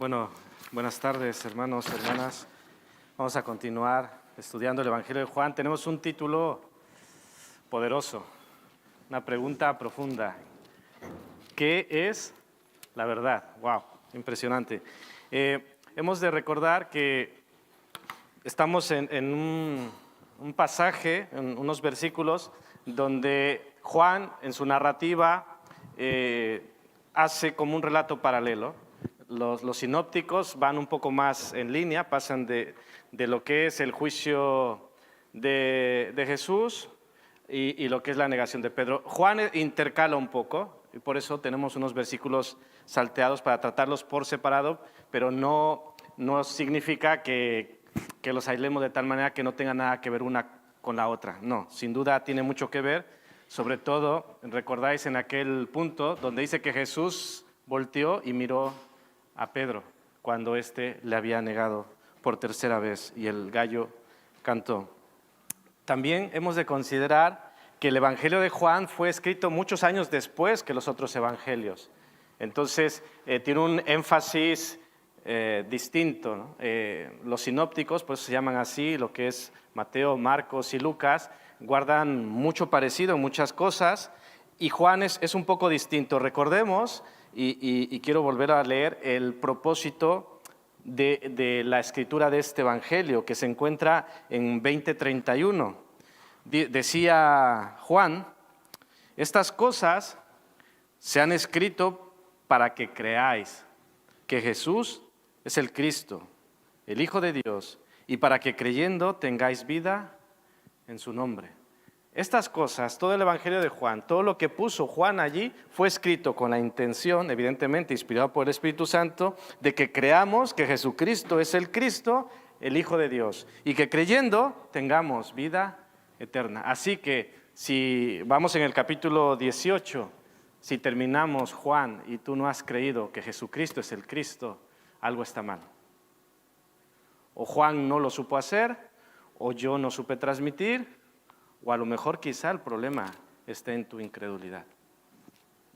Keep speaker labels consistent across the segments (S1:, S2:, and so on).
S1: Bueno, buenas tardes, hermanos, hermanas. Vamos a continuar estudiando el Evangelio de Juan. Tenemos un título poderoso, una pregunta profunda. ¿Qué es la verdad? ¡Wow! Impresionante. Hemos de recordar que estamos en un pasaje, en unos versículos, donde Juan, en su narrativa, hace como un relato paralelo. Los sinópticos van un poco más en línea, pasan de lo que es el juicio de Jesús y lo que es la negación de Pedro. Juan intercala un poco, y por eso tenemos unos versículos salteados para tratarlos por separado, pero no significa que los aislemos de tal manera que no tenga nada que ver una con la otra. No, sin duda tiene mucho que ver, sobre todo, recordáis en aquel punto donde dice que Jesús volteó y miró a Pedro cuando éste le había negado por tercera vez y el gallo cantó. También hemos de considerar que el Evangelio de Juan fue escrito muchos años después que los otros evangelios. Entonces, tiene un énfasis distinto, ¿no? Los sinópticos, pues se llaman así, lo que es Mateo, Marcos y Lucas, guardan mucho parecido en muchas cosas, y Juan es un poco distinto. Recordemos, y quiero volver a leer el propósito de la escritura de este evangelio, que se encuentra en 20:31. Decía Juan: estas cosas se han escrito para que creáis que Jesús es el Cristo, el Hijo de Dios, y para que creyendo tengáis vida en su nombre. Estas cosas, todo el Evangelio de Juan, todo lo que puso Juan allí, fue escrito con la intención, evidentemente inspirado por el Espíritu Santo, de que creamos que Jesucristo es el Cristo, el Hijo de Dios, y que creyendo tengamos vida eterna. Así que si vamos en el capítulo 18, si terminamos Juan y tú no has creído que Jesucristo es el Cristo, algo está mal. O Juan no lo supo hacer, o yo no supe transmitir, o a lo mejor quizá el problema esté en tu incredulidad.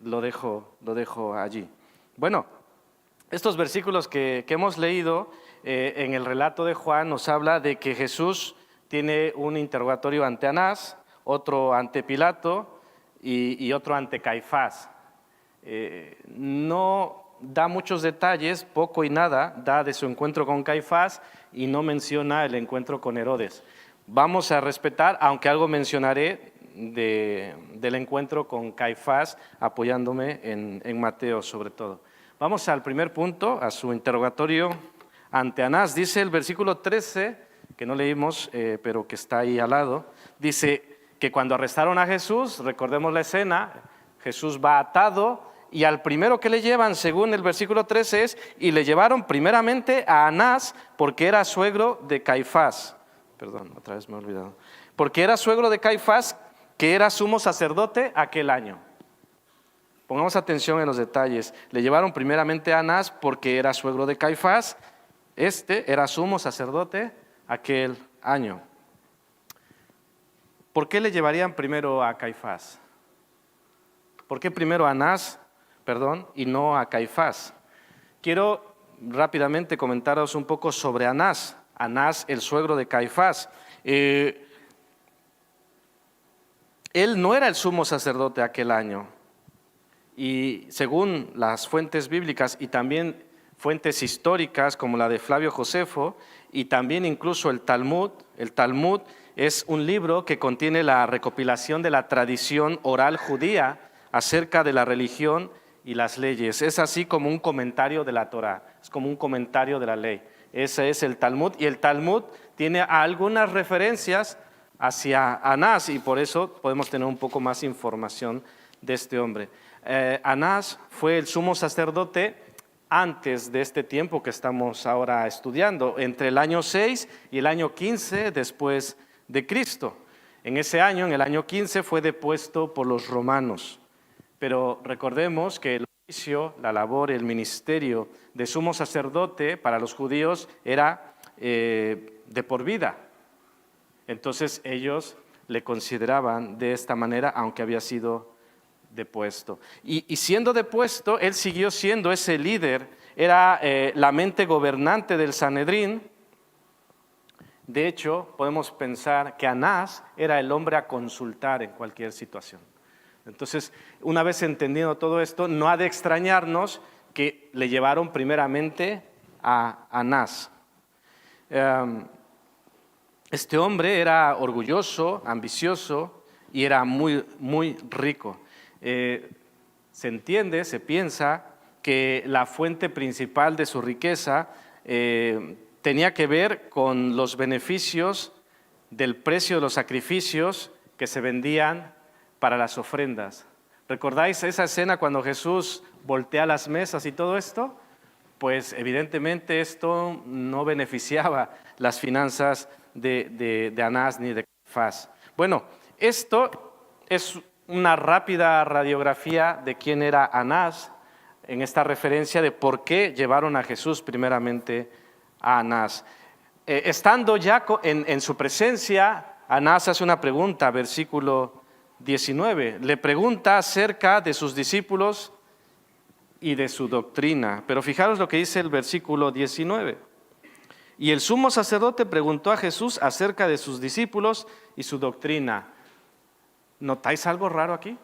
S1: Lo dejo allí. Bueno, estos versículos que hemos leído en el relato de Juan nos habla de que Jesús tiene un interrogatorio ante Anás, otro ante Pilato y otro ante Caifás. No da muchos detalles, poco y nada, da de su encuentro con Caifás y no menciona el encuentro con Herodes. Vamos a respetar, aunque algo mencionaré del encuentro con Caifás, apoyándome en Mateo sobre todo. Vamos al primer punto, a su interrogatorio ante Anás. Dice el versículo 13, que no leímos, pero que está ahí al lado, dice que cuando arrestaron a Jesús, recordemos la escena, Jesús va atado y al primero que le llevan, según el versículo 13, es, y le llevaron primeramente a Anás porque era suegro de Caifás. Perdón, otra vez me he olvidado. Porque era suegro de Caifás, que era sumo sacerdote aquel año. Pongamos atención en los detalles. Le llevaron primeramente a Anás porque era suegro de Caifás. Este era sumo sacerdote aquel año. ¿Por qué le llevarían primero a Caifás? ¿Por qué primero a Anás, y no a Caifás? Quiero rápidamente comentaros un poco sobre Anás. Anás, el suegro de Caifás. Él no era el sumo sacerdote aquel año. Y según las fuentes bíblicas y también fuentes históricas como la de Flavio Josefo y también incluso el Talmud es un libro que contiene la recopilación de la tradición oral judía acerca de la religión y las leyes. Es así como un comentario de la Torá, es como un comentario de la ley. Ese es el Talmud, y el Talmud tiene algunas referencias hacia Anás, y por eso podemos tener un poco más información de este hombre. Anás fue el sumo sacerdote antes de este tiempo que estamos ahora estudiando, entre el año 6 y el año 15 después de Cristo. En ese año, en el año 15, fue depuesto por los romanos. Pero recordemos que el oficio, la labor, el ministerio de sumo sacerdote para los judíos era de por vida. Entonces ellos le consideraban de esta manera, aunque había sido depuesto. Y siendo depuesto, él siguió siendo ese líder era la mente gobernante del Sanedrín. De hecho, podemos pensar que Anás era el hombre a consultar en cualquier situación. Entonces, una vez entendiendo todo esto, no ha de extrañarnos que le llevaron primeramente a Anás. Este hombre era orgulloso, ambicioso y era muy, muy rico. Se entiende, se piensa que la fuente principal de su riqueza tenía que ver con los beneficios del precio de los sacrificios que se vendían para las ofrendas. ¿Recordáis esa escena cuando Jesús voltea las mesas y todo esto? Pues evidentemente esto no beneficiaba las finanzas de Anás ni de Caifás. Bueno, esto es una rápida radiografía de quién era Anás, en esta referencia de por qué llevaron a Jesús primeramente a Anás. Estando ya en su presencia, Anás hace una pregunta, versículo 19. Le pregunta acerca de sus discípulos y de su doctrina. Pero fijaros lo que dice el versículo 19. Y el sumo sacerdote preguntó a Jesús acerca de sus discípulos y su doctrina. ¿Notáis algo raro aquí?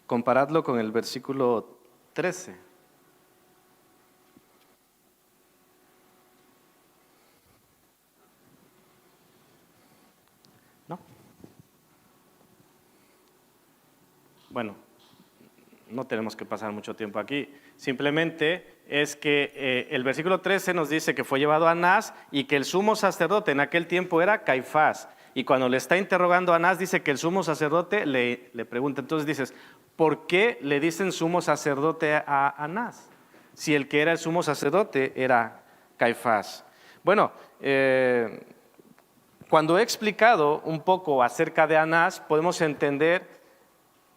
S1: Comparadlo con el versículo 13. ¿No? Bueno, no tenemos que pasar mucho tiempo aquí. Simplemente es que el versículo 13 nos dice que fue llevado a Anás y que el sumo sacerdote en aquel tiempo era Caifás. Y cuando le está interrogando a Anás, dice que el sumo sacerdote le pregunta. Entonces dices, ¿por qué le dicen sumo sacerdote a Anás? Si el que era el sumo sacerdote era Caifás. Bueno, cuando he explicado un poco acerca de Anás, podemos entender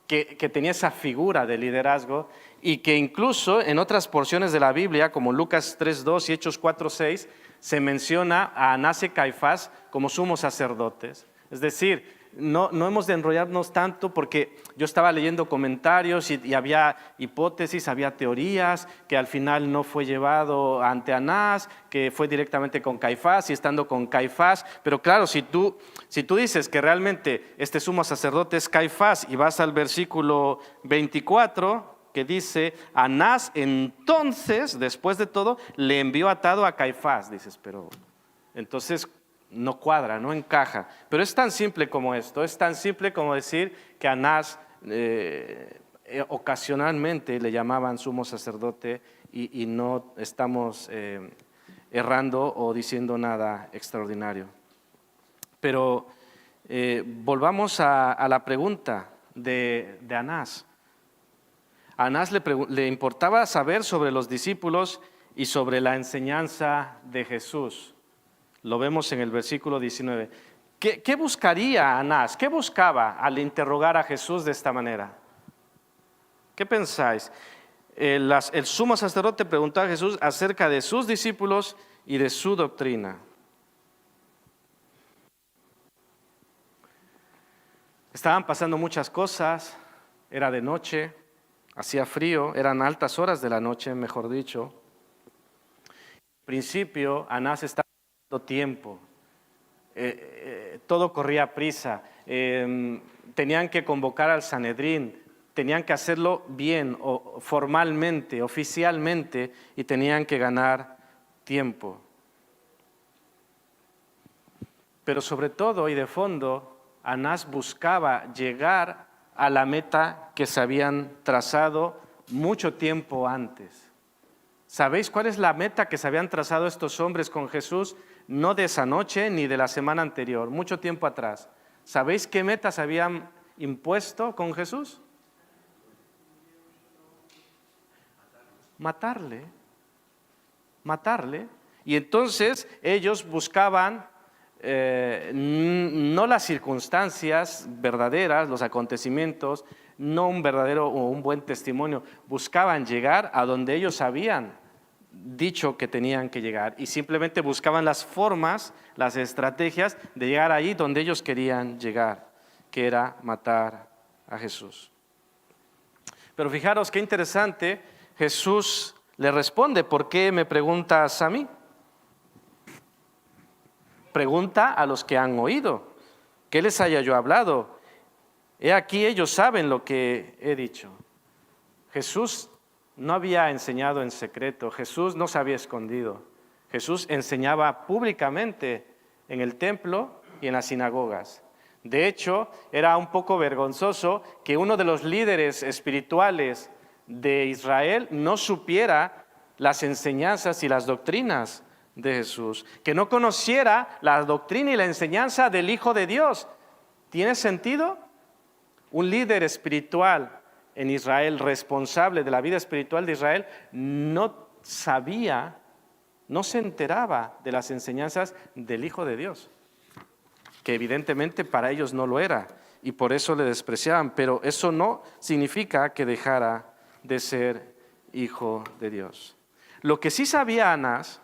S1: que tenía esa figura de liderazgo y que incluso en otras porciones de la Biblia, como Lucas 3:2 y Hechos 4:6, se menciona a Anás y Caifás como sumos sacerdotes. Es decir, no hemos de enrollarnos tanto porque yo estaba leyendo comentarios y había hipótesis, había teorías, que al final no fue llevado ante Anás, que fue directamente con Caifás y estando con Caifás. Pero claro, si tú dices que realmente este sumo sacerdote es Caifás y vas al versículo 24, que dice, Anás entonces, después de todo, le envió atado a Caifás. Dices, pero entonces no cuadra, no encaja. Pero es tan simple como esto, es tan simple como decir que Anás ocasionalmente le llamaban sumo sacerdote y no estamos errando o diciendo nada extraordinario. Pero volvamos a la pregunta de Anás. A Anás le importaba saber sobre los discípulos y sobre la enseñanza de Jesús. Lo vemos en el versículo 19. ¿Qué buscaría Anás? ¿Qué buscaba al interrogar a Jesús de esta manera? ¿Qué pensáis? El sumo sacerdote preguntó a Jesús acerca de sus discípulos y de su doctrina. Estaban pasando muchas cosas, era de noche, hacía frío, eran altas horas de la noche, mejor dicho. Al principio, Anás estaba dando tiempo, todo corría a prisa, tenían que convocar al Sanedrín, tenían que hacerlo bien, o formalmente, oficialmente, y tenían que ganar tiempo. Pero sobre todo y de fondo, Anás buscaba llegar a la meta que se habían trazado mucho tiempo antes. ¿Sabéis cuál es la meta que se habían trazado estos hombres con Jesús? No de esa noche ni de la semana anterior, mucho tiempo atrás. ¿Sabéis qué meta se habían impuesto con Jesús? Matarle. Y entonces ellos buscaban no las circunstancias verdaderas, los acontecimientos, no un verdadero o un buen testimonio, buscaban llegar a donde ellos habían dicho que tenían que llegar y simplemente buscaban las formas, las estrategias de llegar allí donde ellos querían llegar. que era matar a Jesús. Pero fijaros qué interesante, Jesús le responde: ¿por qué me preguntas a mí? Pregunta a los que han oído, ¿qué les haya yo hablado? He aquí, ellos saben lo que he dicho. Jesús no había enseñado en secreto, Jesús no se había escondido. Jesús enseñaba públicamente en el templo y en las sinagogas. De hecho, era un poco vergonzoso que uno de los líderes espirituales de Israel no supiera las enseñanzas y las doctrinas de Jesús, que no conociera la doctrina y la enseñanza del Hijo de Dios. ¿Tiene sentido? Un líder espiritual en Israel, responsable de la vida espiritual de Israel, no sabía, no se enteraba de las enseñanzas del Hijo de Dios, que evidentemente para ellos no lo era, y por eso le despreciaban, pero eso no significa que dejara de ser hijo de Dios. Lo que sí sabía Anás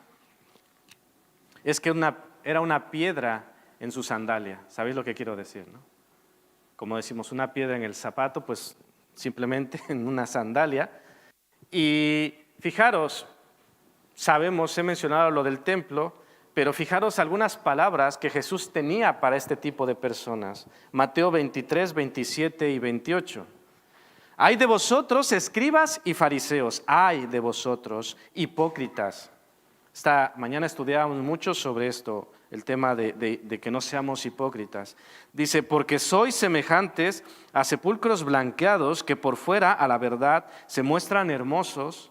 S1: es que era una piedra en su sandalia. ¿Sabéis lo que quiero decir, no? Como decimos, una piedra en el zapato, pues simplemente en una sandalia. Y fijaros, sabemos, he mencionado lo del templo, pero fijaros algunas palabras que Jesús tenía para este tipo de personas. Mateo 23, 27 y 28. Ay de vosotros, escribas y fariseos, ay de vosotros, hipócritas. Esta mañana estudiábamos mucho sobre esto, el tema de que no seamos hipócritas. Dice, porque sois semejantes a sepulcros blanqueados que por fuera, a la verdad, se muestran hermosos,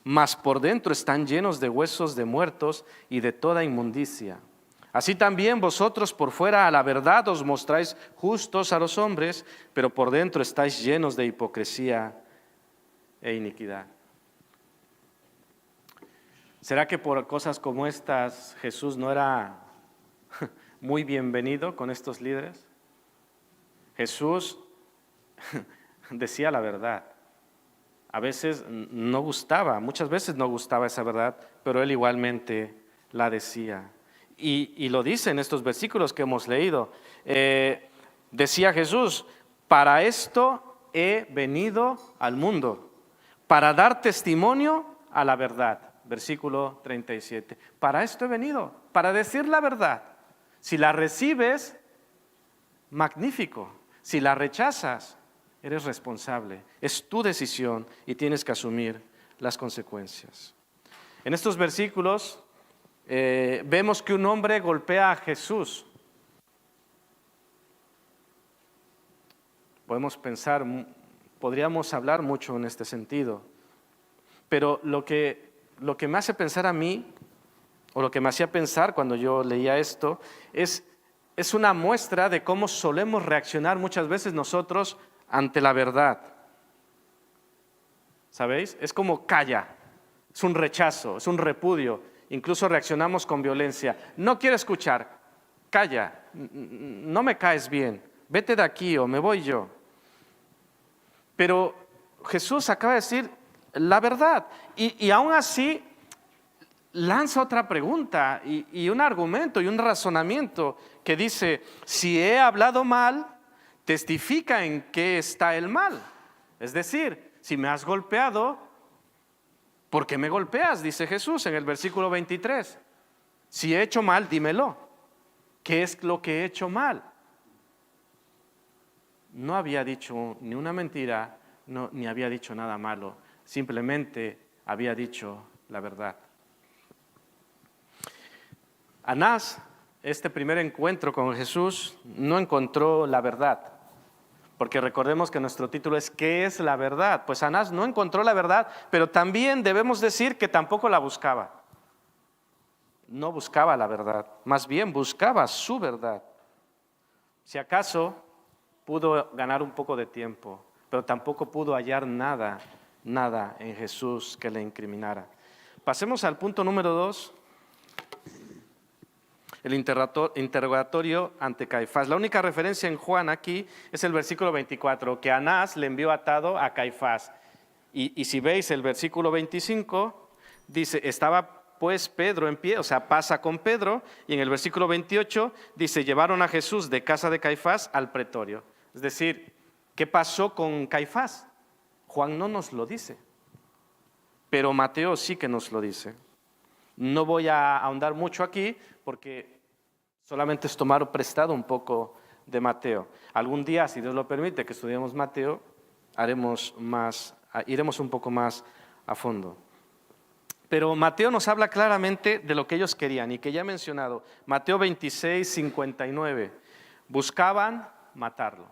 S1: mas por dentro están llenos de huesos de muertos y de toda inmundicia. Así también vosotros por fuera, a la verdad, os mostráis justos a los hombres, pero por dentro estáis llenos de hipocresía e iniquidad. ¿Será que por cosas como estas Jesús no era muy bienvenido con estos líderes? Jesús decía la verdad. A veces no gustaba, muchas veces no gustaba esa verdad, pero él igualmente la decía. Y lo dice en estos versículos que hemos leído. Decía Jesús, para esto he venido al mundo, para dar testimonio a la verdad. Versículo 37. Para esto he venido, para decir la verdad. Si la recibes, magnífico. Si la rechazas, eres responsable. Es tu decisión y tienes que asumir las consecuencias. En estos versículos vemos que un hombre golpea a Jesús. Podríamos hablar mucho en este sentido, pero lo que me hace pensar a mí, o lo que me hacía pensar cuando yo leía esto, es una muestra de cómo solemos reaccionar muchas veces nosotros ante la verdad. ¿Sabéis? Es como calla, es un rechazo, es un repudio, incluso reaccionamos con violencia. No quiero escuchar, calla, no me caes bien, vete de aquí o me voy yo. Pero Jesús acaba de decir la verdad, y aún así lanza otra pregunta y un argumento y un razonamiento que dice, si he hablado mal, testifica en qué está el mal. Es decir, si me has golpeado, ¿por qué me golpeas? Dice Jesús en el versículo 23. Si he hecho mal, dímelo. ¿Qué es lo que he hecho mal? No había dicho ni una mentira, ni había dicho nada malo. Simplemente había dicho la verdad. Anás, este primer encuentro con Jesús, no encontró la verdad. Porque recordemos que nuestro título es ¿qué es la verdad? Pues Anás no encontró la verdad, pero también debemos decir que tampoco la buscaba. No buscaba la verdad, más bien buscaba su verdad. Si acaso pudo ganar un poco de tiempo, pero tampoco pudo hallar nada en Jesús que le incriminara. Pasemos al punto número 2. El interrogatorio ante Caifás. La única referencia en Juan aquí es el versículo 24, que Anás le envió atado a Caifás. Y si veis el versículo 25, dice, estaba pues Pedro en pie, o sea, pasa con Pedro, y en el versículo 28 dice, llevaron a Jesús de casa de Caifás al pretorio. Es decir, ¿qué pasó con Caifás? Juan no nos lo dice, pero Mateo sí que nos lo dice. No voy a ahondar mucho aquí porque solamente es tomar prestado un poco de Mateo. Algún día, si Dios lo permite, que estudiemos Mateo, iremos un poco más a fondo. Pero Mateo nos habla claramente de lo que ellos querían y que ya he mencionado. Mateo 26, 59. Buscaban matarlo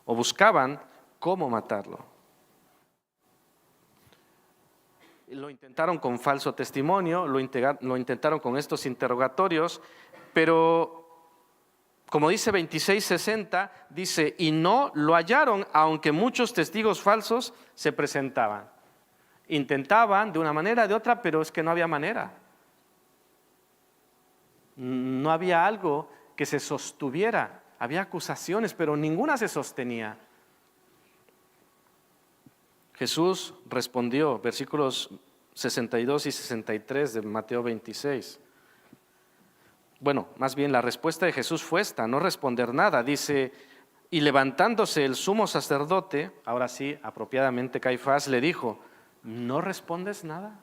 S1: o buscaban cómo matarlo. Lo intentaron con falso testimonio, lo intentaron con estos interrogatorios, pero como dice 26:60, dice, y no lo hallaron, aunque muchos testigos falsos se presentaban. Intentaban de una manera, de otra, pero es que no había manera. No había algo que se sostuviera. Había acusaciones, pero ninguna se sostenía. Jesús respondió, versículos 62 y 63 de Mateo 26. Bueno, más bien la respuesta de Jesús fue esta, no responder nada. Dice, y levantándose el sumo sacerdote, ahora sí, apropiadamente Caifás, le dijo, ¿no respondes nada?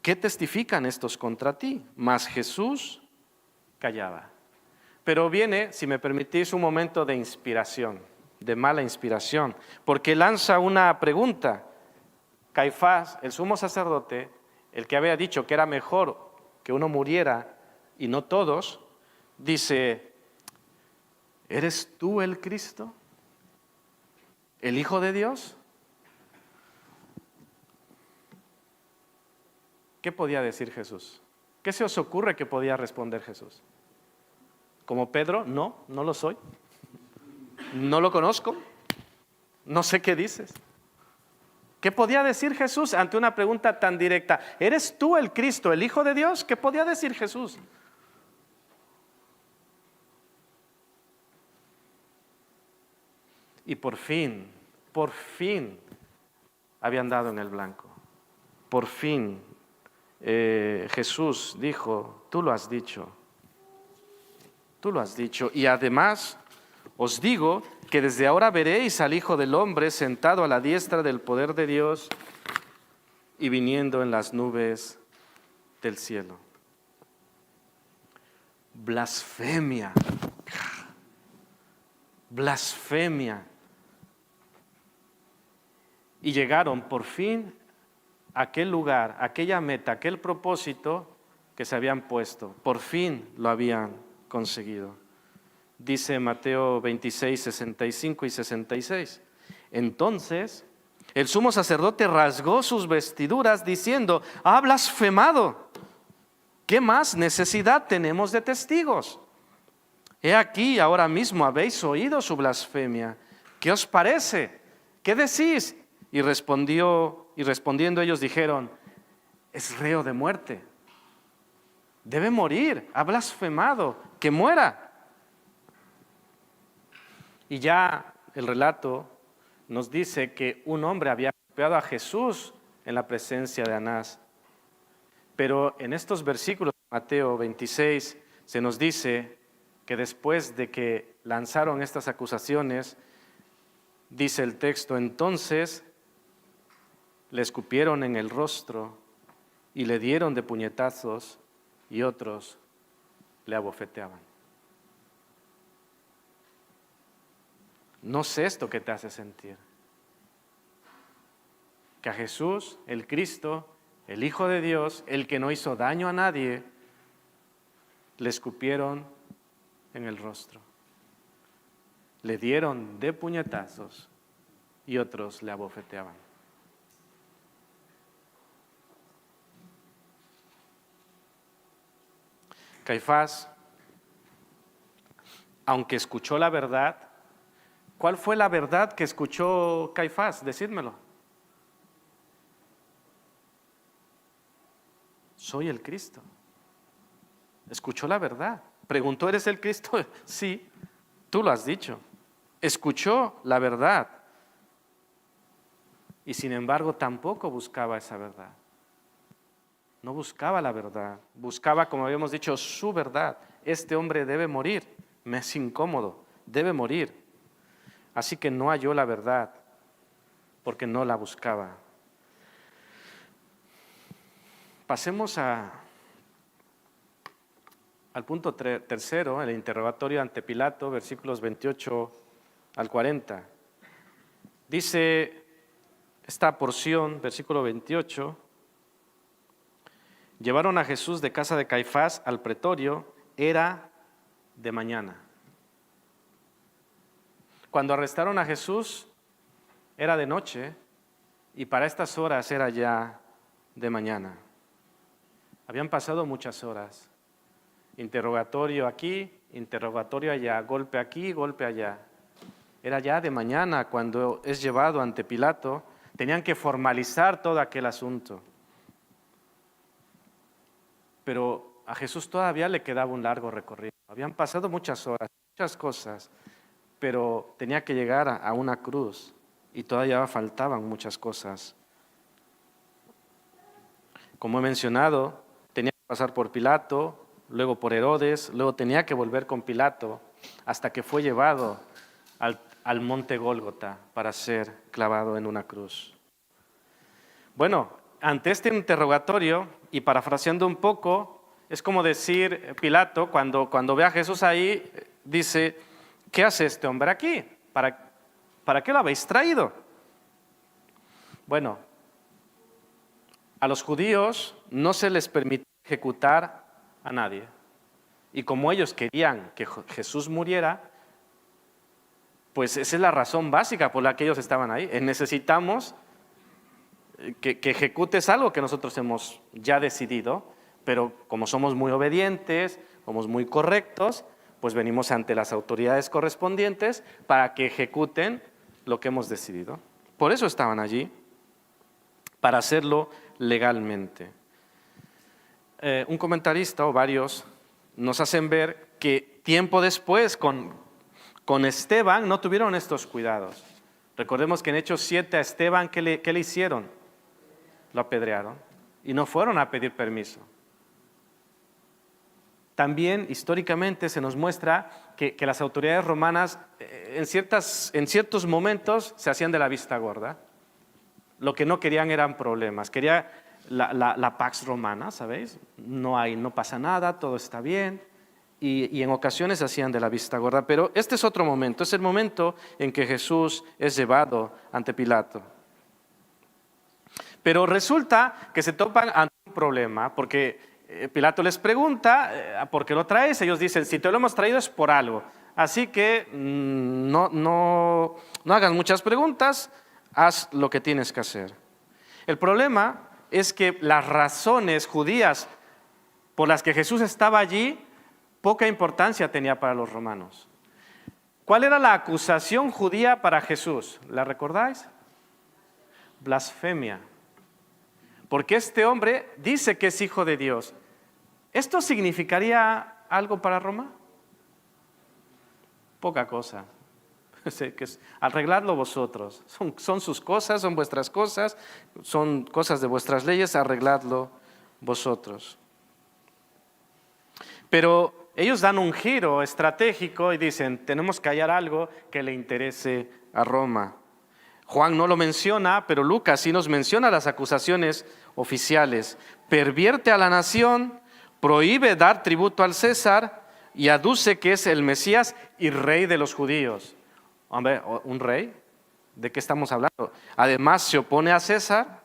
S1: ¿Qué testifican estos contra ti? Mas Jesús callaba. Pero viene, si me permitís, un momento de inspiración, de mala inspiración, porque lanza una pregunta. Caifás, el sumo sacerdote, el que había dicho que era mejor que uno muriera y no todos, dice, ¿eres tú el Cristo? ¿El Hijo de Dios? ¿Qué podía decir Jesús? ¿Qué se os ocurre que podía responder Jesús? Como Pedro, no lo soy. No lo conozco. No sé qué dices. ¿Qué podía decir Jesús ante una pregunta tan directa? ¿Eres tú el Cristo, el Hijo de Dios? ¿Qué podía decir Jesús? Y por fin, habían dado en el blanco. Por fin Jesús dijo, tú lo has dicho. Tú lo has dicho. Y además os digo que desde ahora veréis al Hijo del Hombre sentado a la diestra del poder de Dios y viniendo en las nubes del cielo. Blasfemia. Blasfemia. Y llegaron por fin a aquel lugar, a aquella meta, a aquel propósito que se habían puesto. Por fin lo habían conseguido. Dice Mateo 26, 65 y 66. Entonces, el sumo sacerdote rasgó sus vestiduras diciendo, ha blasfemado. ¿Qué más necesidad tenemos de testigos? He aquí, ahora mismo habéis oído su blasfemia. ¿Qué os parece? ¿Qué decís? Y respondiendo ellos dijeron, es reo de muerte. Debe morir, ha blasfemado, que muera. Y ya el relato nos dice que un hombre había golpeado a Jesús en la presencia de Anás. Pero en estos versículos de Mateo 26 se nos dice que después de que lanzaron estas acusaciones, dice el texto, entonces le escupieron en el rostro y le dieron de puñetazos y otros le abofeteaban. No sé esto que te hace sentir. Que a Jesús, el Cristo, el Hijo de Dios, el que no hizo daño a nadie, le escupieron en el rostro. Le dieron de puñetazos y otros le abofeteaban. Caifás, aunque escuchó la verdad, ¿cuál fue la verdad que escuchó Caifás? Decídmelo. Soy el Cristo. Escuchó la verdad. Preguntó, ¿eres el Cristo? Sí, tú lo has dicho. Escuchó la verdad. Y sin embargo tampoco buscaba esa verdad. no buscaba la verdad, buscaba, como habíamos dicho, su verdad. Este hombre debe morir, me es incómodo, debe morir. Así que no halló la verdad, porque no la buscaba. Pasemos al punto tercero, el interrogatorio ante Pilato, versículos 28 al 40. Dice esta porción, versículo 28, llevaron a Jesús de casa de Caifás al pretorio, era de mañana. Cuando arrestaron a Jesús, era de noche, y para estas horas era ya de mañana. Habían pasado muchas horas. Interrogatorio aquí, interrogatorio allá, golpe aquí, golpe allá. Era ya de mañana cuando es llevado ante Pilato. Tenían que formalizar todo aquel asunto. Pero a Jesús todavía le quedaba un largo recorrido. Habían pasado muchas horas, muchas cosas, pero tenía que llegar a una cruz y todavía faltaban muchas cosas. Como he mencionado, tenía que pasar por Pilato, luego por Herodes, luego tenía que volver con Pilato hasta que fue llevado al monte Gólgota para ser clavado en una cruz. Bueno, ante este interrogatorio, y parafraseando un poco, es como decir Pilato, cuando ve a Jesús ahí, dice, ¿qué hace este hombre aquí? ¿Para qué lo habéis traído? Bueno, a los judíos no se les permitía ejecutar a nadie. Y como ellos querían que Jesús muriera, pues esa es la razón básica por la que ellos estaban ahí. Necesitamos que ejecutes algo que nosotros hemos ya decidido, pero como somos muy obedientes, somos muy correctos, pues venimos ante las autoridades correspondientes para que ejecuten lo que hemos decidido. Por eso estaban allí, para hacerlo legalmente. Un comentarista o varios nos hacen ver que tiempo después con Esteban no tuvieron estos cuidados. Recordemos que en Hechos 7 a Esteban, ¿qué le hicieron? Lo apedrearon y no fueron a pedir permiso. También históricamente se nos muestra que las autoridades romanas en ciertos momentos se hacían de la vista gorda. Lo que no querían eran problemas, quería la pax romana, ¿sabéis? No pasa nada, todo está bien. Y en ocasiones se hacían de la vista gorda. Pero este es otro momento, es el momento en que Jesús es llevado ante Pilato. Pero resulta que se topan ante un problema, porque Pilato les pregunta, ¿por qué lo traes? Ellos dicen, si te lo hemos traído es por algo. Así que no hagas muchas preguntas, haz lo que tienes que hacer. El problema es que las razones judías por las que Jesús estaba allí, poca importancia tenía para los romanos. ¿Cuál era la acusación judía para Jesús? ¿La recordáis? Blasfemia. Porque este hombre dice que es hijo de Dios. ¿Esto significaría algo para Roma? Poca cosa. Arregladlo vosotros. Son sus cosas, son vuestras cosas, son cosas de vuestras leyes, arregladlo vosotros. Pero ellos dan un giro estratégico y dicen, tenemos que hallar algo que le interese a Roma. Juan no lo menciona, pero Lucas sí nos menciona las acusaciones oficiales. Pervierte a la nación, prohíbe dar tributo al César y aduce que es el Mesías y rey de los judíos. Hombre, ¿un rey? ¿De qué estamos hablando? Además se opone a César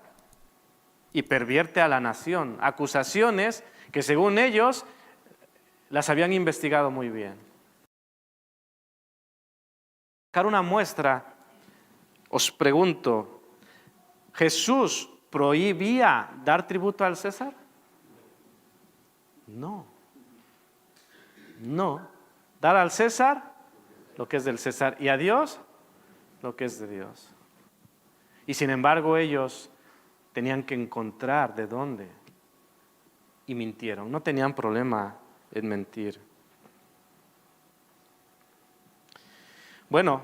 S1: y pervierte a la nación. Acusaciones que según ellos las habían investigado muy bien. Para sacar una muestra, os pregunto, ¿Jesús prohibía dar tributo al César? No. Dar al César lo que es del César y a Dios lo que es de Dios. Y sin embargo ellos tenían que encontrar de dónde y mintieron. No tenían problema en mentir. Bueno,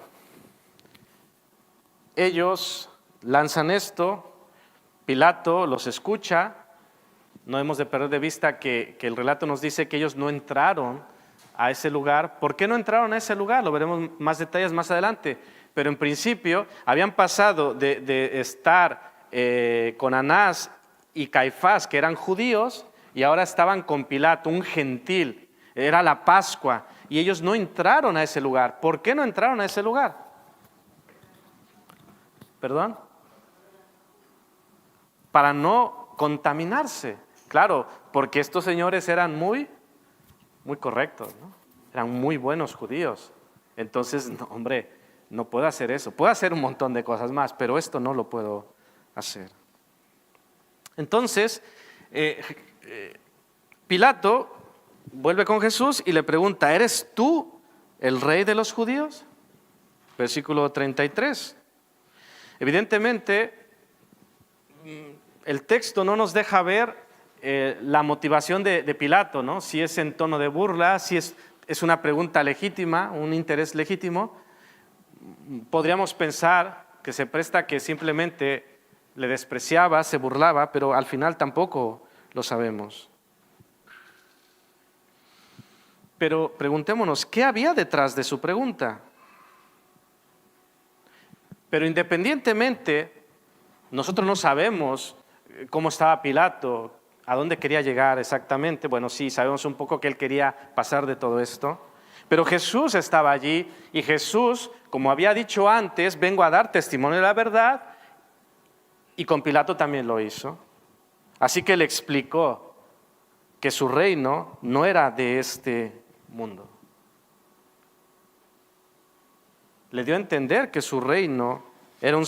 S1: ellos lanzan esto, Pilato los escucha No hemos de perder de vista que el relato nos dice que ellos no entraron a ese lugar. ¿Por qué no entraron a ese lugar? Lo veremos más detalles más adelante. Pero en principio habían pasado de estar con Anás y Caifás, que eran judíos, y ahora estaban con Pilato, un gentil. Era la Pascua, y ellos no entraron a ese lugar. ¿Por qué no entraron a ese lugar? ¿Perdón? Para no contaminarse. Claro, porque estos señores eran muy correctos, ¿no? Eran muy buenos judíos. Entonces, no, hombre, no puedo hacer eso. Puedo hacer un montón de cosas más, pero esto no lo puedo hacer. Entonces, Pilato vuelve con Jesús y le pregunta, ¿eres tú el rey de los judíos? Versículo 33. Evidentemente, el texto no nos deja ver la motivación de Pilato, ¿no? Si es en tono de burla, si es una pregunta legítima, un interés legítimo. Podríamos pensar que se presta que simplemente le despreciaba, se burlaba, pero al final tampoco lo sabemos. Pero preguntémonos, ¿qué había detrás de su pregunta? Pero independientemente, nosotros no sabemos cómo estaba Pilato, a dónde quería llegar exactamente. Bueno, sí, sabemos un poco que él quería pasar de todo esto. Pero Jesús estaba allí y Jesús, como había dicho antes, vengo a dar testimonio de la verdad, y con Pilato también lo hizo. Así que le explicó que su reino no era de este mundo. Le dio a entender que su reino tenía un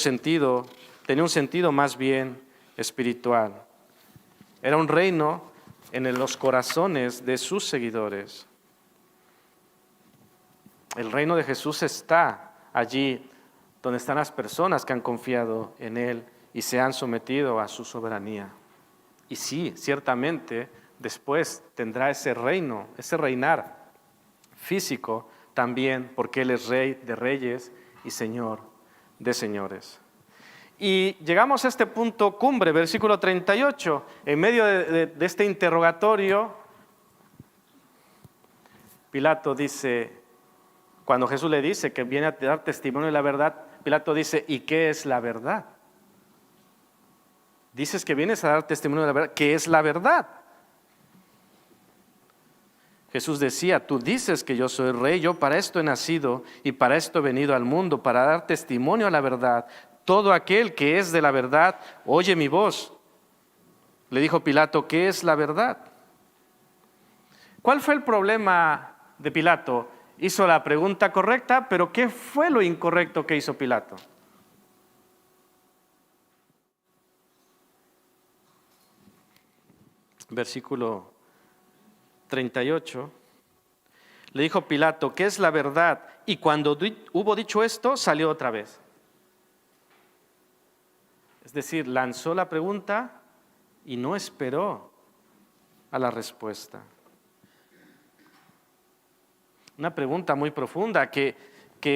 S1: sentido más bien espiritual. Era un reino en los corazones de sus seguidores. El reino de Jesús está allí donde están las personas que han confiado en Él y se han sometido a su soberanía. Y sí, ciertamente, después tendrá ese reino, ese reinar físico también, porque Él es Rey de reyes y Señor de señores. Y llegamos a este punto cumbre, versículo 38, en medio de este interrogatorio, Pilato dice, cuando Jesús le dice que viene a dar testimonio de la verdad, Pilato dice, ¿y qué es la verdad? Dices que vienes a dar testimonio de la verdad, ¿qué es la verdad? Jesús decía, tú dices que yo soy rey, yo para esto he nacido y para esto he venido al mundo, para dar testimonio a la verdad. Todo aquel que es de la verdad, oye mi voz. Le dijo Pilato, ¿qué es la verdad? ¿Cuál fue el problema de Pilato? Hizo la pregunta correcta, pero ¿qué fue lo incorrecto que hizo Pilato? Versículo 38. Le dijo Pilato, ¿qué es la verdad? Y cuando hubo dicho esto, salió otra vez. Es decir, lanzó la pregunta y no esperó a la respuesta. Una pregunta muy profunda que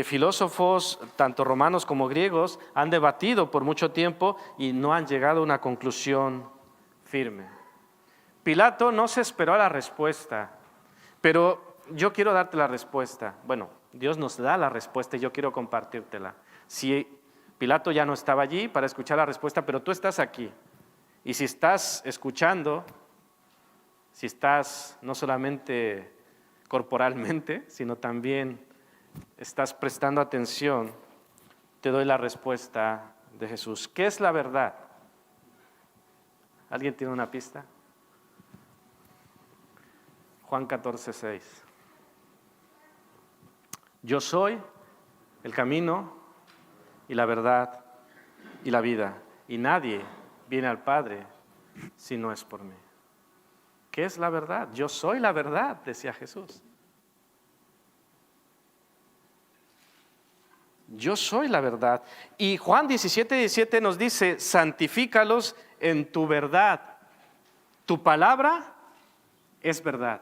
S1: filósofos, tanto romanos como griegos, han debatido por mucho tiempo y no han llegado a una conclusión firme. Pilato no se esperó a la respuesta, pero yo quiero darte la respuesta. Bueno, Dios nos da la respuesta y yo quiero compartírtela. Si Pilato ya no estaba allí para escuchar la respuesta, pero tú estás aquí. Y si estás escuchando, si estás no solamente corporalmente, sino también estás prestando atención, te doy la respuesta de Jesús. ¿Qué es la verdad? ¿Alguien tiene una pista? Juan 14:6. Yo soy el camino y la verdad y la vida, y nadie viene al Padre si no es por mí. ¿Qué es la verdad? Yo soy la verdad, decía Jesús. Yo soy la verdad. Y Juan 17:17 nos dice, santifícalos en tu verdad. Tu palabra es verdad.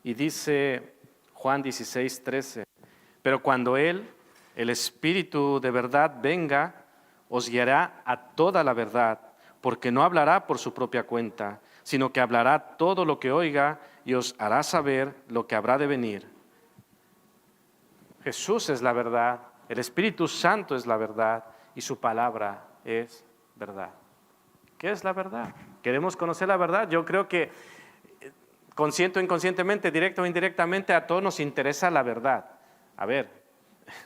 S1: Y dice Juan 16:13, pero cuando Él, el Espíritu de verdad, venga, os guiará a toda la verdad, porque no hablará por su propia cuenta, sino que hablará todo lo que oiga y os hará saber lo que habrá de venir. Jesús es la verdad, el Espíritu Santo es la verdad y su palabra es verdad. ¿Qué es la verdad? ¿Queremos conocer la verdad? Yo creo que consciente o inconscientemente, directo o indirectamente, a todos nos interesa la verdad. A ver,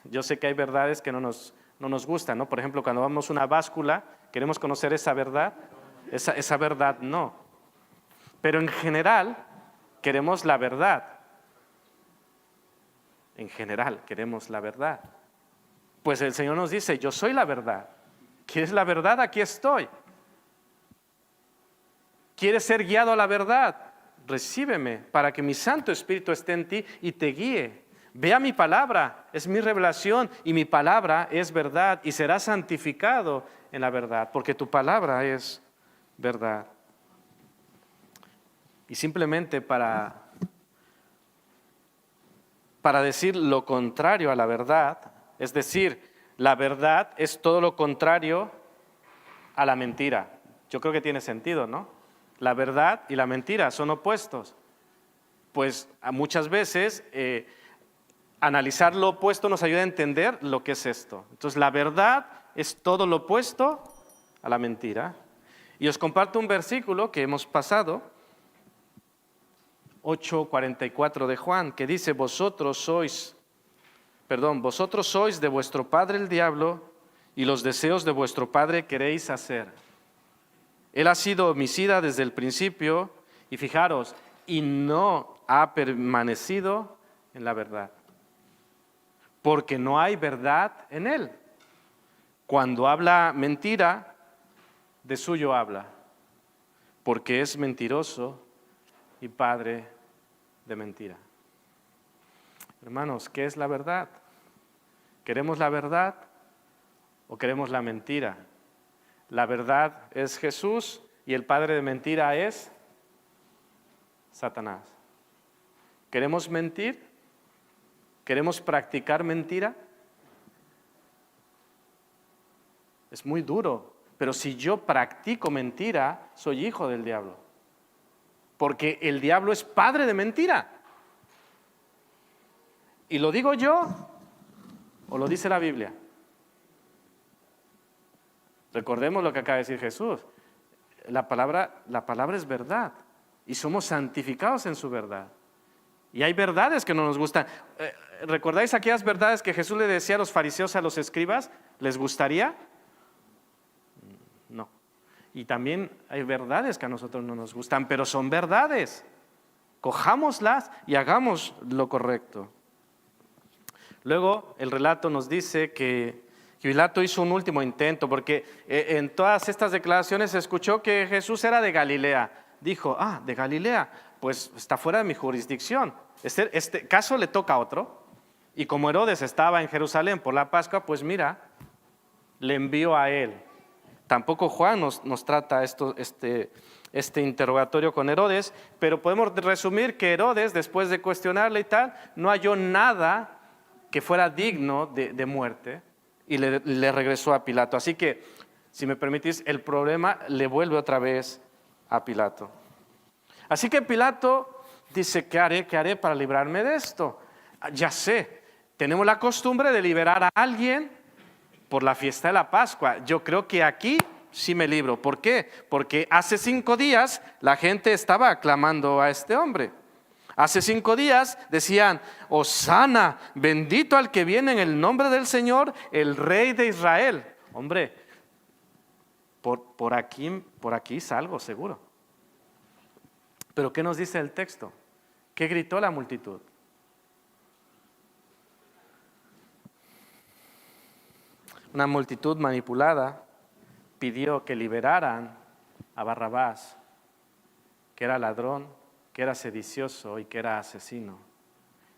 S1: yo sé que hay verdades que no nos gustan, ¿no? Por ejemplo, cuando vamos a una báscula, queremos conocer esa verdad, esa verdad no. Pero en general, queremos la verdad. En general, queremos la verdad. Pues el Señor nos dice, yo soy la verdad. ¿Quieres la verdad? Aquí estoy. ¿Quieres ser guiado a la verdad? Recíbeme para que mi Santo Espíritu esté en ti y te guíe. Vea mi palabra, es mi revelación y mi palabra es verdad y serás santificado en la verdad, porque tu palabra es verdad. Y simplemente para decir lo contrario a la verdad, es decir, la verdad es todo lo contrario a la mentira. Yo creo que tiene sentido, ¿no? La verdad y la mentira son opuestos. Pues muchas veces analizar lo opuesto nos ayuda a entender lo que es esto. Entonces, la verdad es todo lo opuesto a la mentira. Y os comparto un versículo que hemos pasado, 8:44 de Juan, que dice, vosotros sois de vuestro padre el diablo y los deseos de vuestro padre queréis hacer. Él ha sido homicida desde el principio y fijaros, y no ha permanecido en la verdad, porque no hay verdad en él. Cuando habla mentira, de suyo habla, porque es mentiroso y padre de mentira. Hermanos, ¿qué es la verdad? ¿Queremos la verdad o queremos la mentira? La verdad es Jesús y el padre de mentira es Satanás. ¿Queremos mentir? ¿Queremos practicar mentira? Es muy duro, pero si yo practico mentira, soy hijo del diablo. Porque el diablo es padre de mentira. ¿Y lo digo yo o lo dice la Biblia? Recordemos lo que acaba de decir Jesús. La palabra es verdad y somos santificados en su verdad. Y hay verdades que no nos gustan. ¿Recordáis aquellas verdades que Jesús le decía a los fariseos, a los escribas? ¿Les gustaría? No. Y también hay verdades que a nosotros no nos gustan, pero son verdades. Cojámoslas y hagamos lo correcto. Luego el relato nos dice que Pilato hizo un último intento, porque en todas estas declaraciones se escuchó que Jesús era de Galilea. Dijo, de Galilea, pues está fuera de mi jurisdicción. Este caso le toca a otro. Y como Herodes estaba en Jerusalén por la Pascua, pues mira, le envió a él. Tampoco Juan nos trata este interrogatorio con Herodes, pero podemos resumir que Herodes, después de cuestionarle y tal, no halló nada que fuera digno de muerte y le regresó a Pilato. Así que, si me permitís, el problema le vuelve otra vez a Pilato. Así que Pilato dice, ¿qué haré para librarme de esto? Ya sé, tenemos la costumbre de liberar a alguien por la fiesta de la Pascua. Yo creo que aquí sí me libro. ¿Por qué? Porque hace 5 días la gente estaba aclamando a este hombre. Hace 5 días decían, Hosana, bendito al que viene en el nombre del Señor, el Rey de Israel. Hombre, por aquí salgo seguro. Pero ¿qué nos dice el texto? ¿Qué gritó la multitud? Una multitud manipulada pidió que liberaran a Barrabás, que era ladrón, que era sedicioso y que era asesino.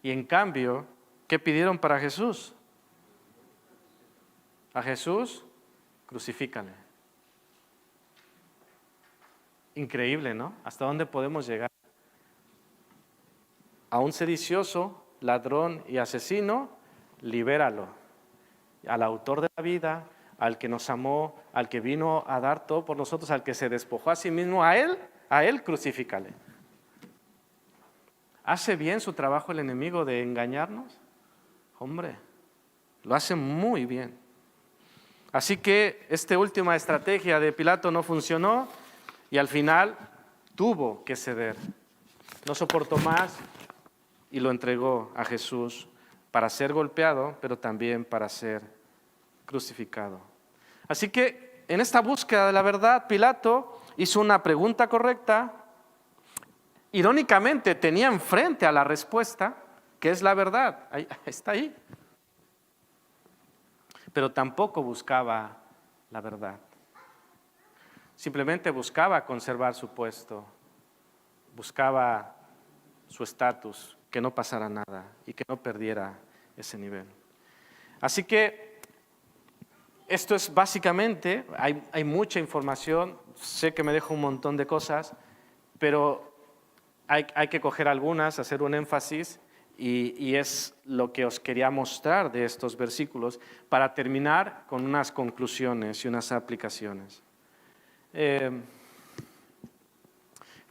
S1: Y en cambio, ¿qué pidieron para Jesús? A Jesús, crucifícale. Increíble, ¿no? ¿Hasta dónde podemos llegar? A un sedicioso, ladrón y asesino, libéralo. Al autor de la vida, al que nos amó, al que vino a dar todo por nosotros, al que se despojó a sí mismo, a Él crucifícale. ¿Hace bien su trabajo el enemigo de engañarnos? Hombre, lo hace muy bien. Así que esta última estrategia de Pilato no funcionó y al final tuvo que ceder. No soportó más y lo entregó a Jesús para ser golpeado, pero también para ser crucificado. Así que en esta búsqueda de la verdad, Pilato hizo una pregunta correcta. Irónicamente, tenía enfrente a la respuesta, que es la verdad. Ahí, está ahí. Pero tampoco buscaba la verdad. Simplemente buscaba conservar su puesto. Buscaba su estatus, que no pasara nada y que no perdiera ese nivel. Así que esto es básicamente, hay mucha información, sé que me dejo un montón de cosas, pero hay que coger algunas, hacer un énfasis y es lo que os quería mostrar de estos versículos para terminar con unas conclusiones y unas aplicaciones.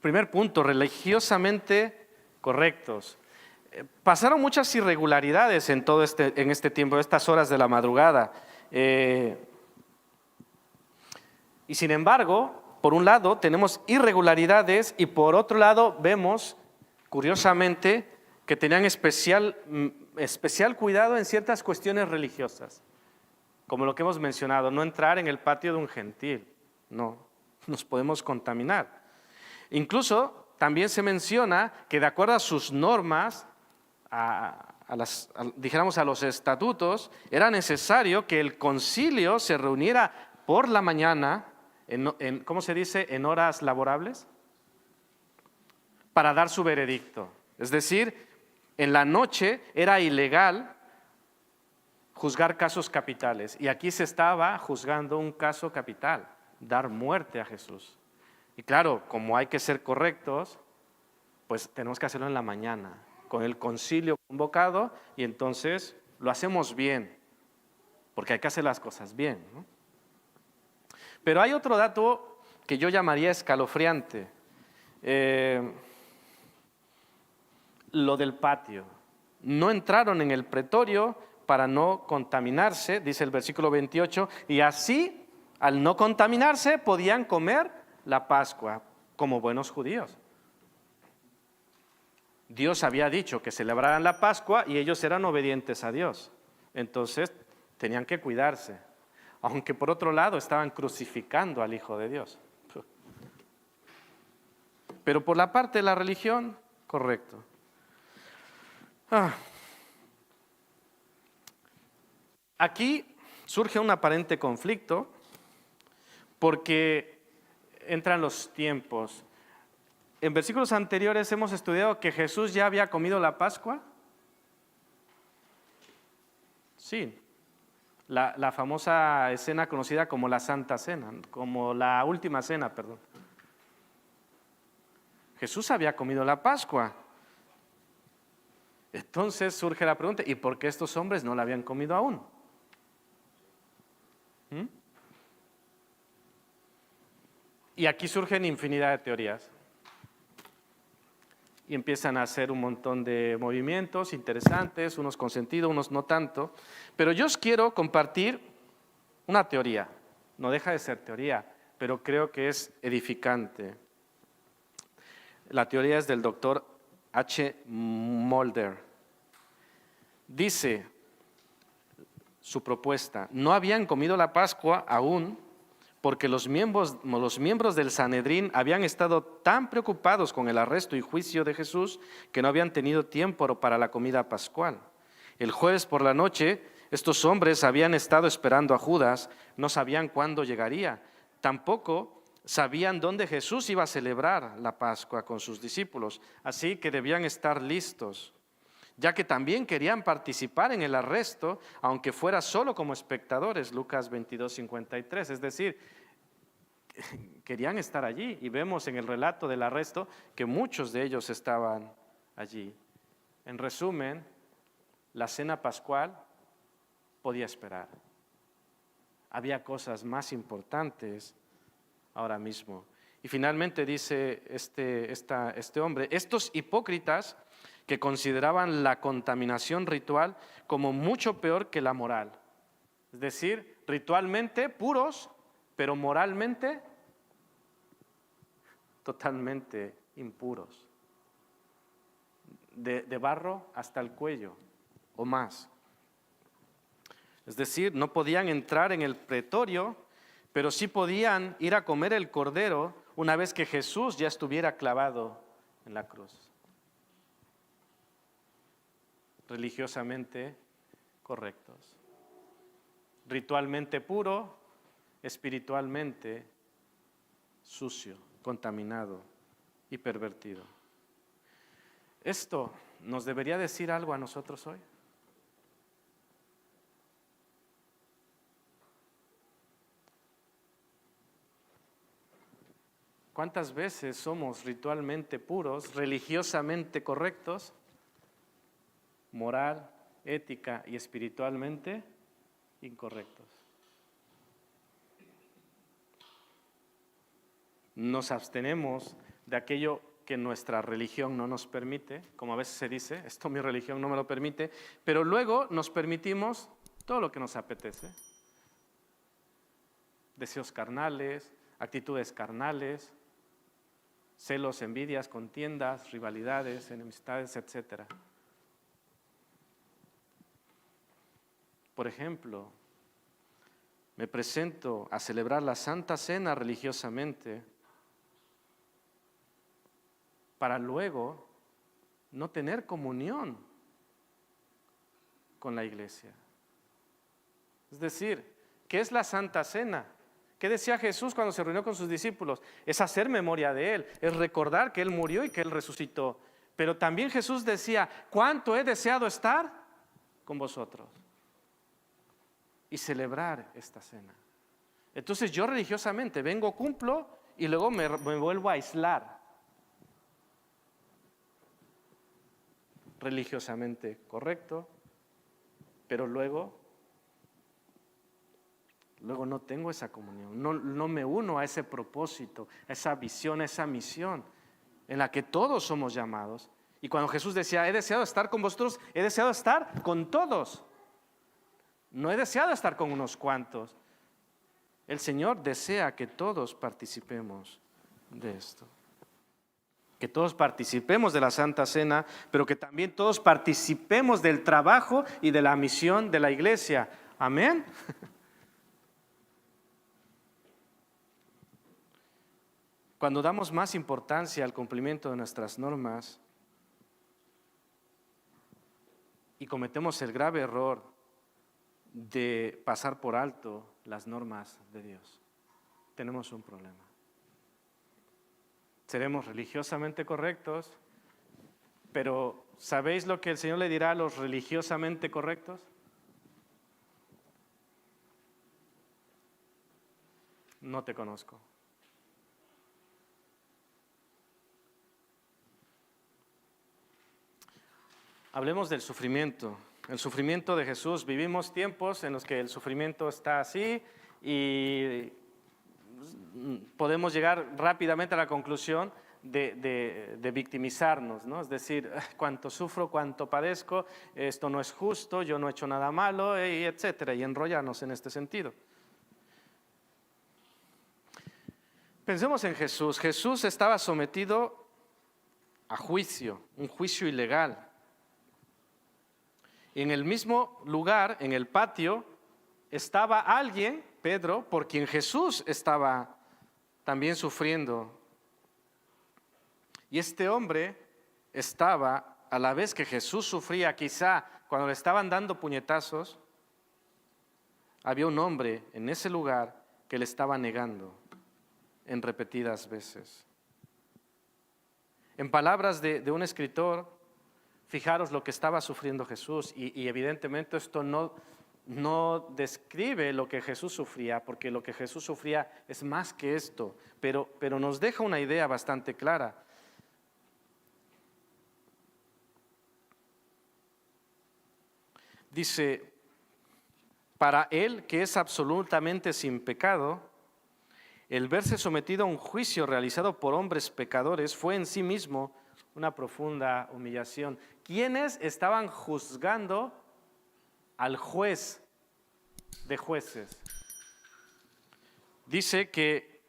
S1: Primer punto, religiosamente correctos. Pasaron muchas irregularidades en este tiempo, estas horas de la madrugada. Y sin embargo, por un lado tenemos irregularidades y por otro lado vemos, curiosamente, que tenían especial cuidado en ciertas cuestiones religiosas, como lo que hemos mencionado, no entrar en el patio de un gentil, no, nos podemos contaminar. Incluso también se menciona que de acuerdo a sus normas, dijéramos a los estatutos, era necesario que el concilio se reuniera por la mañana, ¿cómo se dice? En horas laborables, para dar su veredicto. Es decir, en la noche era ilegal juzgar casos capitales. Y aquí se estaba juzgando un caso capital, dar muerte a Jesús. Y claro, como hay que ser correctos, pues tenemos que hacerlo en la mañana, con el concilio convocado, y entonces lo hacemos bien, porque hay que hacer las cosas bien, ¿no? Pero hay otro dato que yo llamaría escalofriante. Lo del patio. No entraron en el pretorio para no contaminarse, dice el versículo 28, y así, al no contaminarse, podían comer la Pascua como buenos judíos. Dios había dicho que celebraran la Pascua y ellos eran obedientes a Dios. Entonces, tenían que cuidarse. Aunque por otro lado estaban crucificando al Hijo de Dios. Pero por la parte de la religión, correcto. Aquí surge un aparente conflicto porque entran los tiempos. En versículos anteriores hemos estudiado que Jesús ya había comido la Pascua. Sí, la famosa escena conocida como la Santa Cena, como la Última Cena, perdón. Jesús había comido la Pascua. Entonces surge la pregunta, ¿y por qué estos hombres no la habían comido aún? Y aquí surgen infinidad de teorías. Y empiezan a hacer un montón de movimientos interesantes, unos con sentido, unos no tanto. Pero yo os quiero compartir una teoría. No deja de ser teoría, pero creo que es edificante. La teoría es del doctor H. Mulder. Dice su propuesta: no habían comido la Pascua aún porque los miembros del Sanedrín habían estado tan preocupados con el arresto y juicio de Jesús que no habían tenido tiempo para la comida pascual. El jueves por la noche, estos hombres habían estado esperando a Judas, no sabían cuándo llegaría. Tampoco sabían dónde Jesús iba a celebrar la Pascua con sus discípulos, así que debían estar listos, ya que también querían participar en el arresto, aunque fuera solo como espectadores, Lucas 22:53, es decir, querían estar allí, y vemos en el relato del arresto que muchos de ellos estaban allí. En resumen, la cena pascual podía esperar. había cosas más importantes ahora mismo. Y finalmente dice este hombre, estos hipócritas que consideraban la contaminación ritual como mucho peor que la moral. Es decir, ritualmente puros, pero moralmente totalmente impuros. De barro hasta el cuello o más. Es decir, no podían entrar en el pretorio, pero sí podían ir a comer el cordero una vez que Jesús ya estuviera clavado en la cruz. Religiosamente correctos. Ritualmente puro, espiritualmente sucio, contaminado y pervertido. ¿Esto nos debería decir algo a nosotros hoy? ¿Cuántas veces somos ritualmente puros, religiosamente correctos, moral, ética y espiritualmente incorrectos? Nos abstenemos de aquello que nuestra religión no nos permite, como a veces se dice, esto mi religión no me lo permite, pero luego nos permitimos todo lo que nos apetece. Deseos carnales, actitudes carnales, celos, envidias, contiendas, rivalidades, enemistades, etc. Por ejemplo, me presento a celebrar la Santa Cena religiosamente para luego no tener comunión con la iglesia. Es decir, ¿qué es la Santa Cena? ¿Qué decía Jesús cuando se reunió con sus discípulos? Es hacer memoria de Él, es recordar que Él murió y que Él resucitó. Pero también Jesús decía, ¿cuánto he deseado estar con vosotros? Y celebrar esta cena. Entonces yo religiosamente vengo, cumplo y luego me vuelvo a aislar. Religiosamente correcto, pero luego no tengo esa comunión, no me uno a ese propósito, a esa visión, a esa misión en la que todos somos llamados. Y cuando Jesús decía, he deseado estar con vosotros, he deseado estar con todos. No he deseado estar con unos cuantos. El Señor desea que todos participemos de esto. Que todos participemos de la Santa Cena, pero que también todos participemos del trabajo y de la misión de la iglesia. Amén. Cuando damos más importancia al cumplimiento de nuestras normas y cometemos el grave error de pasar por alto las normas de Dios, tenemos un problema. Seremos religiosamente correctos, pero ¿sabéis lo que el Señor le dirá a los religiosamente correctos? No te conozco. Hablemos del sufrimiento. El sufrimiento de Jesús. Vivimos tiempos en los que el sufrimiento está así y podemos llegar rápidamente a la conclusión de victimizarnos, ¿no? Es decir, cuánto sufro, cuánto padezco, esto no es justo, yo no he hecho nada malo, etcétera, y enrollarnos en este sentido. Pensemos en Jesús. Jesús estaba sometido a juicio, un juicio ilegal. En el mismo lugar, en el patio, estaba alguien, Pedro, por quien Jesús estaba también sufriendo. Y este hombre estaba, a la vez que Jesús sufría, quizá cuando le estaban dando puñetazos, había un hombre en ese lugar que le estaba negando en repetidas veces. En palabras de un escritor, fijaros lo que estaba sufriendo Jesús y evidentemente esto no describe lo que Jesús sufría, porque lo que Jesús sufría es más que esto, pero nos deja una idea bastante clara. Dice, Para Él, que es absolutamente sin pecado, el verse sometido a un juicio realizado por hombres pecadores fue en sí mismo una profunda humillación. ¿Quiénes estaban juzgando al juez de jueces? Dice que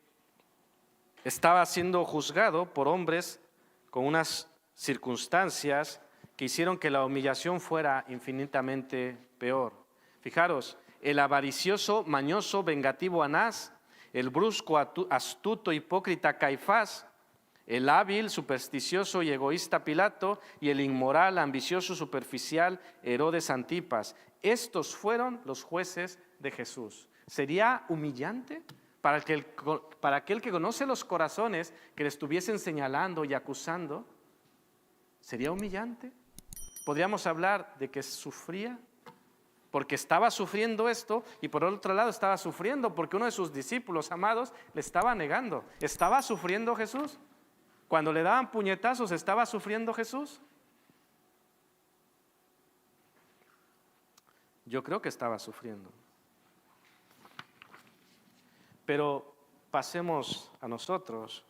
S1: estaba siendo juzgado por hombres con unas circunstancias que hicieron que la humillación fuera infinitamente peor. Fijaros, el avaricioso, mañoso, vengativo Anás, el brusco, astuto, hipócrita Caifás, el hábil, supersticioso y egoísta Pilato y el inmoral, ambicioso, superficial Herodes Antipas. Estos fueron los jueces de Jesús. ¿Sería humillante para aquel que conoce los corazones que le estuviesen señalando y acusando? ¿Sería humillante? ¿Podríamos hablar de que sufría? Porque estaba sufriendo esto y por otro lado estaba sufriendo porque uno de sus discípulos amados le estaba negando. ¿Estaba sufriendo Jesús? Cuando le daban puñetazos, ¿estaba sufriendo Jesús? Yo creo que estaba sufriendo. Pero pasemos a nosotros.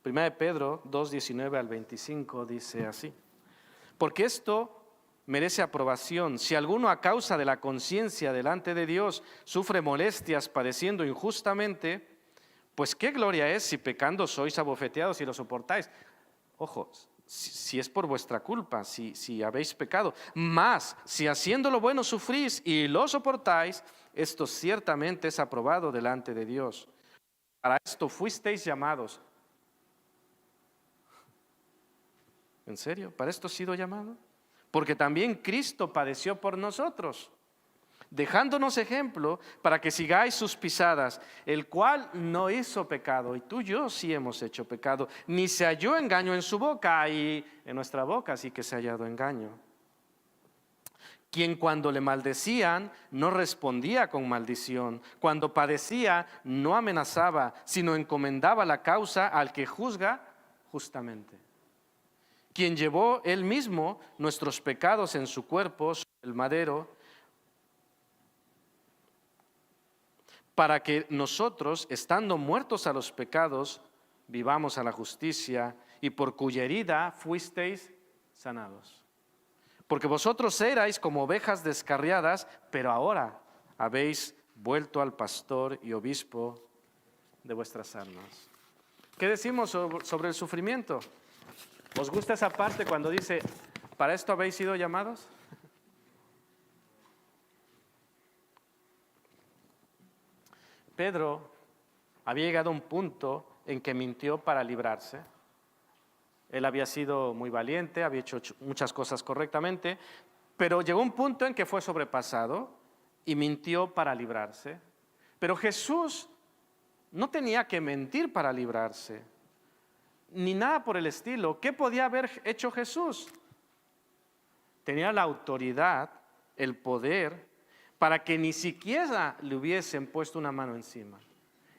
S1: 1 Pedro 2, 19 al 25 dice así: porque esto merece aprobación. Si alguno a causa de la conciencia delante de Dios sufre molestias padeciendo injustamente, pues qué gloria es si pecando sois abofeteados y lo soportáis. Ojo, si es por vuestra culpa, si habéis pecado. Mas, si haciendo lo bueno sufrís y lo soportáis, esto ciertamente es aprobado delante de Dios. Para esto fuisteis llamados. ¿En serio? ¿Para esto he sido llamado? Porque también Cristo padeció por nosotros, dejándonos ejemplo para que sigáis sus pisadas, el cual no hizo pecado, y tú y yo sí hemos hecho pecado, ni se halló engaño en su boca, y en nuestra boca sí que se ha hallado engaño. Quien cuando le maldecían no respondía con maldición, cuando padecía no amenazaba, sino encomendaba la causa al que juzga justamente. Quien llevó él mismo nuestros pecados en su cuerpo sobre el madero, para que nosotros, estando muertos a los pecados, vivamos a la justicia, y por cuya herida fuisteis sanados. Porque vosotros erais como ovejas descarriadas, pero ahora habéis vuelto al pastor y obispo de vuestras almas. ¿Qué decimos sobre el sufrimiento? ¿Os gusta esa parte cuando dice, ¿para esto habéis sido llamados? Pedro había llegado a un punto en que mintió para librarse. Él había sido muy valiente, había hecho muchas cosas correctamente, pero llegó un punto en que fue sobrepasado y mintió para librarse. Pero Jesús no tenía que mentir para librarse, ni nada por el estilo. ¿Qué podía haber hecho Jesús? Tenía la autoridad, el poder, para que ni siquiera le hubiesen puesto una mano encima.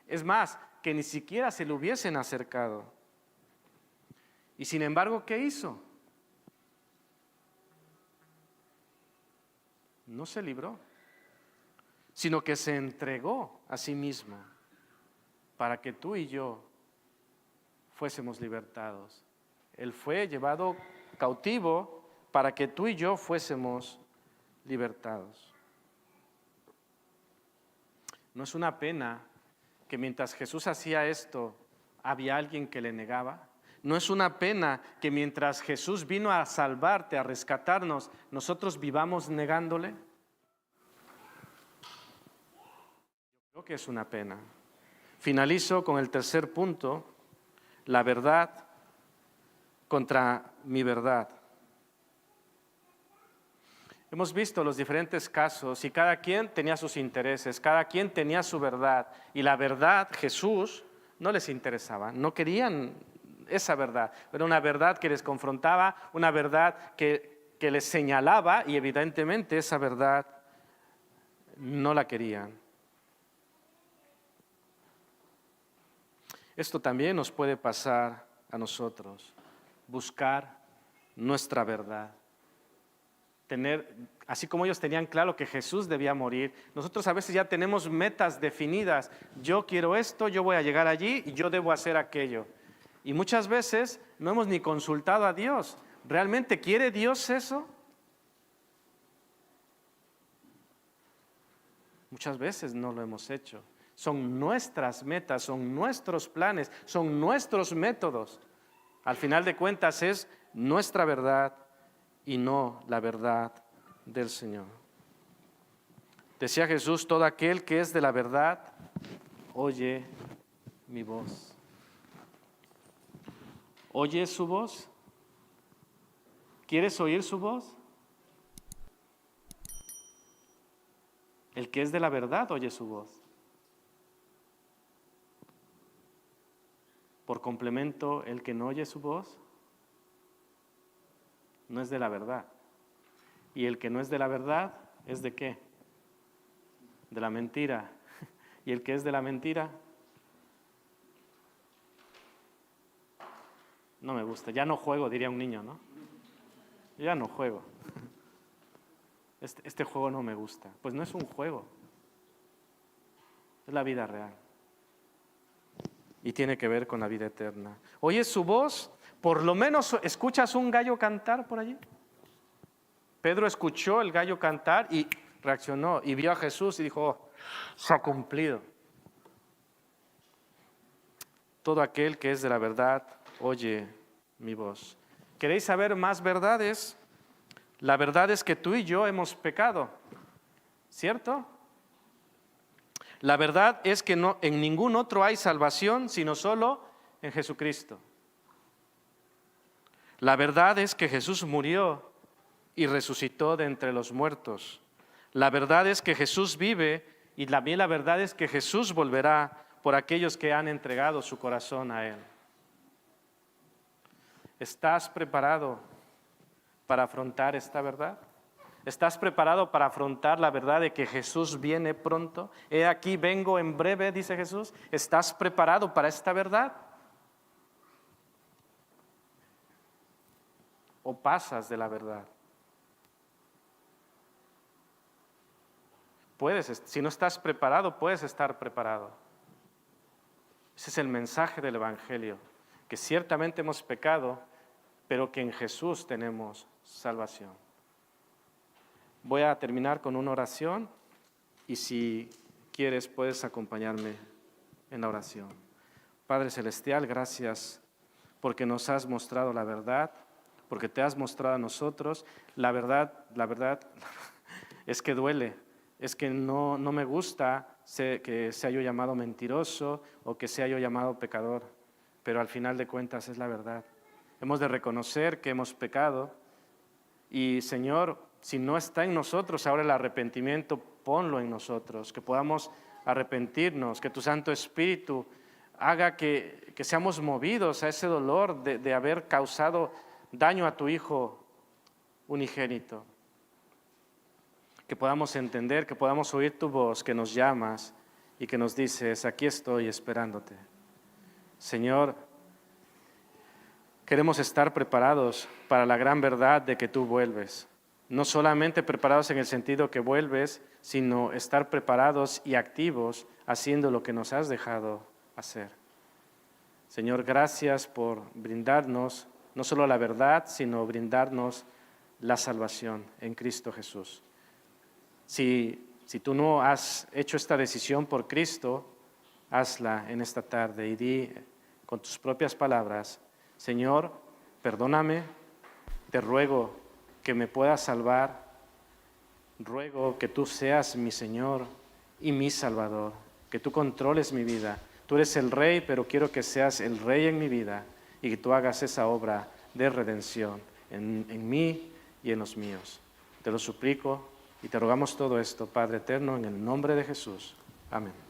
S1: Es más, que ni siquiera se le hubiesen acercado. Y sin embargo, ¿qué hizo? No se libró, sino que se entregó a sí mismo para que tú y yo fuésemos libertados. Él fue llevado cautivo para que tú y yo fuésemos libertados. ¿No es una pena que mientras Jesús hacía esto, había alguien que le negaba? ¿No es una pena que mientras Jesús vino a salvarte, a rescatarnos, nosotros vivamos negándole? Yo creo que es una pena. Finalizo con el tercer punto: la verdad contra mi verdad. Hemos visto los diferentes casos y cada quien tenía sus intereses, cada quien tenía su verdad, y la verdad, Jesús, no les interesaba, no querían esa verdad. Era una verdad que les confrontaba, una verdad que les señalaba, y evidentemente esa verdad no la querían. Esto también nos puede pasar a nosotros, buscar nuestra verdad. así como ellos tenían claro que Jesús debía morir, nosotros a veces ya tenemos metas definidas. Yo quiero esto, yo voy a llegar allí y yo debo hacer aquello. Y muchas veces no hemos ni consultado a Dios. ¿Realmente quiere Dios eso? Muchas veces no lo hemos hecho. Son nuestras metas, son nuestros planes, son nuestros métodos. Al final de cuentas es nuestra verdad y no la verdad del Señor. Decía Jesús, todo aquel que es de la verdad, oye mi voz. ¿Oyes su voz? ¿Quieres oír su voz? El que es de la verdad oye su voz. Por complemento, el que no oye su voz no es de la verdad. Y el que no es de la verdad, ¿es de qué? De la mentira. Y el que es de la mentira, no me gusta. Ya no juego, diría un niño, ¿no? Yo ya no juego. Este juego no me gusta. Pues no es un juego. Es la vida real. Y tiene que ver con la vida eterna. ¿Oyes su voz? Por lo menos escuchas un gallo cantar por allí. Pedro escuchó el gallo cantar y reaccionó y vio a Jesús y dijo, oh, se ha cumplido. Todo aquel que es de la verdad, oye mi voz. ¿Queréis saber más verdades? La verdad es que tú y yo hemos pecado, ¿cierto? La verdad es que no, en ningún otro hay salvación, sino solo en Jesucristo. La verdad es que Jesús murió y resucitó de entre los muertos. La verdad es que Jesús vive y también la verdad es que Jesús volverá por aquellos que han entregado su corazón a Él. ¿Estás preparado para afrontar esta verdad? ¿Estás preparado para afrontar la verdad de que Jesús viene pronto? He aquí, vengo en breve, dice Jesús. ¿Estás preparado para esta verdad? ¿O pasas de la verdad? Si no estás preparado, puedes estar preparado. Ese es el mensaje del Evangelio, que ciertamente hemos pecado, pero que en Jesús tenemos salvación. Voy a terminar con una oración y si quieres puedes acompañarme en la oración. Padre Celestial, gracias porque nos has mostrado la verdad, porque te has mostrado a nosotros. La verdad es que duele, es que no me gusta que sea yo llamado mentiroso o que sea yo llamado pecador, pero al final de cuentas es la verdad. Hemos de reconocer que hemos pecado y, Señor, si no está en nosotros ahora el arrepentimiento, ponlo en nosotros, que podamos arrepentirnos, que tu Santo Espíritu haga que seamos movidos a ese dolor de haber causado daño a tu Hijo unigénito. Que podamos entender, que podamos oír tu voz, que nos llamas y que nos dices, aquí estoy esperándote. Señor, queremos estar preparados para la gran verdad de que tú vuelves. No solamente preparados en el sentido que vuelves, sino estar preparados y activos haciendo lo que nos has dejado hacer. Señor, gracias por brindarnos no solo la verdad, sino brindarnos la salvación en Cristo Jesús. Si tú no has hecho esta decisión por Cristo, hazla en esta tarde y di con tus propias palabras, Señor, perdóname, te ruego que me puedas salvar, ruego que tú seas mi Señor y mi Salvador, que tú controles mi vida. Tú eres el Rey, pero quiero que seas el Rey en mi vida y que tú hagas esa obra de redención en mí y en los míos. Te lo suplico y te rogamos todo esto, Padre eterno, en el nombre de Jesús. Amén.